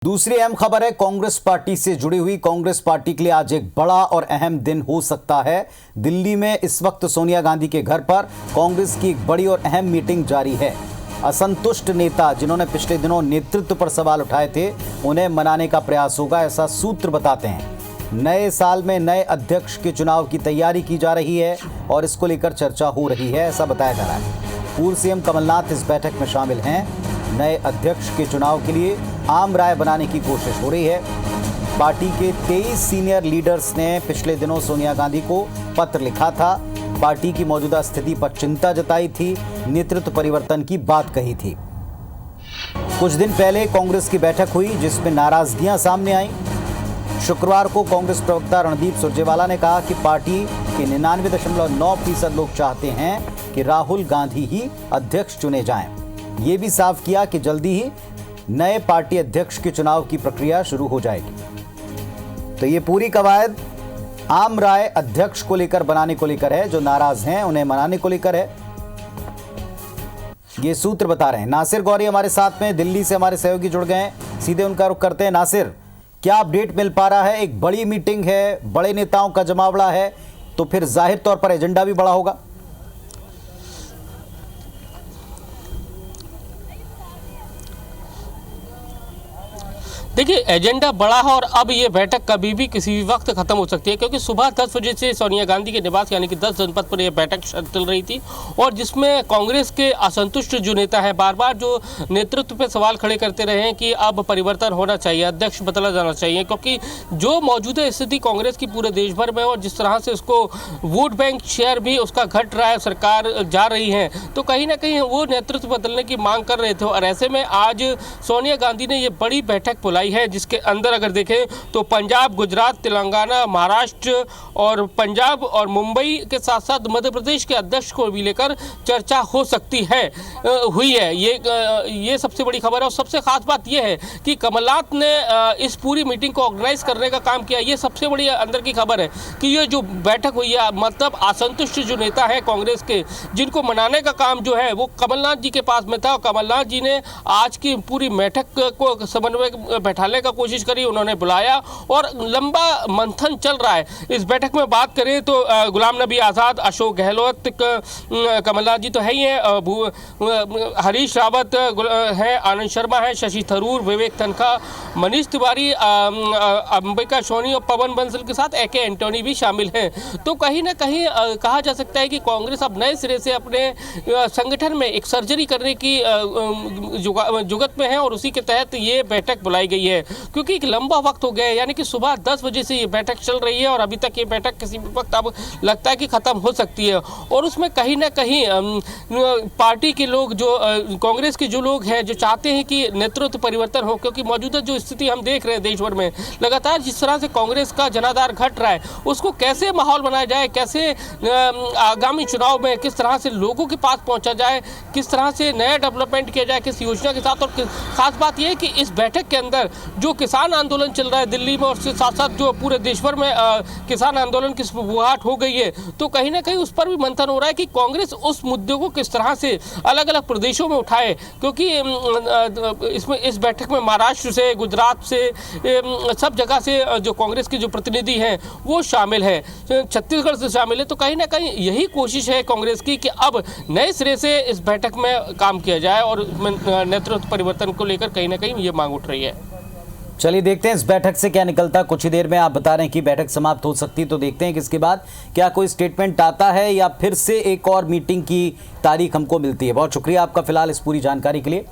दूसरी अहम खबर है कांग्रेस पार्टी से जुड़ी हुई। कांग्रेस पार्टी के लिए आज एक बड़ा और अहम दिन हो सकता है। दिल्ली में इस वक्त सोनिया गांधी के घर पर कांग्रेस की एक बड़ी और अहम मीटिंग जारी है। असंतुष्ट नेता जिन्होंने पिछले दिनों नेतृत्व पर सवाल उठाए थे, उन्हें मनाने का प्रयास होगा, ऐसा सूत्र बताते हैं। नए साल में नए अध्यक्ष के चुनाव की तैयारी की जा रही है और इसको लेकर चर्चा हो रही है, ऐसा बताया जा रहा है। पूर्व सीएम कमलनाथ इस बैठक में शामिल हैं। नए अध्यक्ष के चुनाव के लिए आम राय बनाने की कोशिश हो रही है। पार्टी के 23 सीनियर लीडर्स ने पिछले दिनों सोनिया गांधी को पत्र लिखा था। पार्टी की मौजूदा स्थिति पर चिंता जताई थी, नेतृत्व परिवर्तन की बात कही थी। कुछ दिन पहले कांग्रेस की बैठक हुई जिसमें नाराजगियां सामने आई। शुक्रवार को कांग्रेस प्रवक्ता रणदीप सुरजेवाला ने कहा कि पार्टी के 99.9% लोग चाहते हैं कि राहुल गांधी ही अध्यक्ष चुने जाएं। ये भी साफ किया कि जल्दी ही नए पार्टी अध्यक्ष के चुनाव की प्रक्रिया शुरू हो जाएगी। तो ये पूरी कवायद आम राय अध्यक्ष को लेकर बनाने को लेकर है। जो नाराज हैं उन्हें मनाने को लेकर है, ये सूत्र बता रहे हैं। नासिर गौरी हमारे साथ में दिल्ली से हमारे सहयोगी जुड़ गए हैं, सीधे उनका रुख करते हैं। नासिर, क्या अपडेट मिल पा रहा है? एक बड़ी मीटिंग है, बड़े नेताओं का जमावड़ा है, तो फिर जाहिर तौर पर एजेंडा भी बड़ा होगा। देखिए, एजेंडा बड़ा है और अब ये बैठक कभी भी किसी भी वक्त खत्म हो सकती है, क्योंकि सुबह 10 बजे से सोनिया गांधी के निवास यानी कि 10 जनपद पर यह बैठक चल रही थी और जिसमें कांग्रेस के असंतुष्ट जो नेता है बार बार जो नेतृत्व पे सवाल खड़े करते रहे हैं कि अब परिवर्तन होना चाहिए, अध्यक्ष बदला जाना चाहिए, क्योंकि जो मौजूदा स्थिति कांग्रेस की पूरे देश भर में और जिस तरह से उसको वोट बैंक शेयर भी उसका घट रहा है, सरकार जा रही है, तो कहीं ना कहीं वो नेतृत्व बदलने की मांग कर रहे थे। और ऐसे में आज सोनिया गांधी ने ये बड़ी बैठक बुलाई है जिसके अंदर अगर देखें तो पंजाब, गुजरात, तेलंगाना, महाराष्ट्र और पंजाब और मुंबई के साथ साथ मध्य प्रदेश के अध्यक्ष को भी लेकर चर्चा हो सकती है, हुई है। ये सबसे बड़ी खबर है। और सबसे खास बात यह है कि कमलनाथ ने इस पूरी मीटिंग को ऑर्गेनाइज करने का काम किया। ये सबसे बड़ी अंदर की खबर है कि ये जो बैठक हुई है, मतलब असंतुष्ट जो नेता है कांग्रेस के, जिनको मनाने का काम जो है वो कमलनाथ जी के पास में था। कमलनाथ जी ने आज की पूरी बैठक को समन्वय बैठाने का कोशिश करी, उन्होंने बुलाया और लंबा मंथन चल रहा है। इस बैठक में बात करें तो गुलाम नबी आज़ाद, अशोक गहलोत, कमलनाथ जी तो है ही हैं, हरीश रावत है, आनंद शर्मा है, शशि थरूर, विवेक तनखा, मनीष तिवारी, अंबिका सोनी और पवन बंसल के साथ AK एंटोनी भी शामिल हैं। तो कहीं ना कहीं कहा जा सकता है कि कांग्रेस अब नए सिरे से अपने संगठन में एक सर्जरी करने की जुगत में है और उसी के तहत ये बैठक बुलाई गई है, क्योंकि एक लंबा वक्त हो गया है, यानी कि सुबह 10 बजे से ये बैठक चल रही है और अभी तक ये बैठक किसी भी वक्त अब लगता है कि ख़त्म हो सकती है। और उसमें कहीं ना कहीं पार्टी के लोग, जो कांग्रेस के जो लोग हैं, जो चाहते हैं कि नेतृत्व परिवर्तन हो, क्योंकि मौजूदा जो स्थिति हम देख रहे हैं देश भर में, लगातार जिस तरह से कांग्रेस का जनाधार घट रहा है, उसको कैसे माहौल बनाया जाए, कैसे आगामी चुनाव में किस तरह से लोगों के पास पहुँचा जाए, किस तरह से नया डेवलपमेंट किया जाए, किस योजना के साथ। और खास बात यह है कि इस बैठक के अंदर जो किसान आंदोलन चल रहा है दिल्ली में और उसके साथ साथ जो पूरे देश भर में किसान आंदोलन की शुरुआत हो गई है, तो कहीं ना कहीं उस पर भी मंथन हो रहा है कि कांग्रेस उस मुद्दों को किस तरह से अलग अलग प्रदेशों में उठाए, क्योंकि इसमें इस बैठक में महाराष्ट्र से, गुजरात से, सब जगह से जो कांग्रेस के जो प्रतिनिधि हैं वो शामिल है, छत्तीसगढ़ से शामिल है। तो कहीं ना कहीं यही कोशिश है कांग्रेस की कि अब नए सिरे से इस बैठक में काम किया जाए और नेतृत्व परिवर्तन को लेकर कहीं ना कहीं ये मांग उठ रही है। चलिए देखते हैं इस बैठक से क्या निकलता। कुछ ही देर में आप बता रहे हैं कि बैठक समाप्त हो सकती है, तो देखते हैं कि इसके बाद क्या कोई स्टेटमेंट आता है या फिर से एक और मीटिंग की तारीख हमको मिलती है। बहुत शुक्रिया आपका फिलहाल इस पूरी जानकारी के लिए।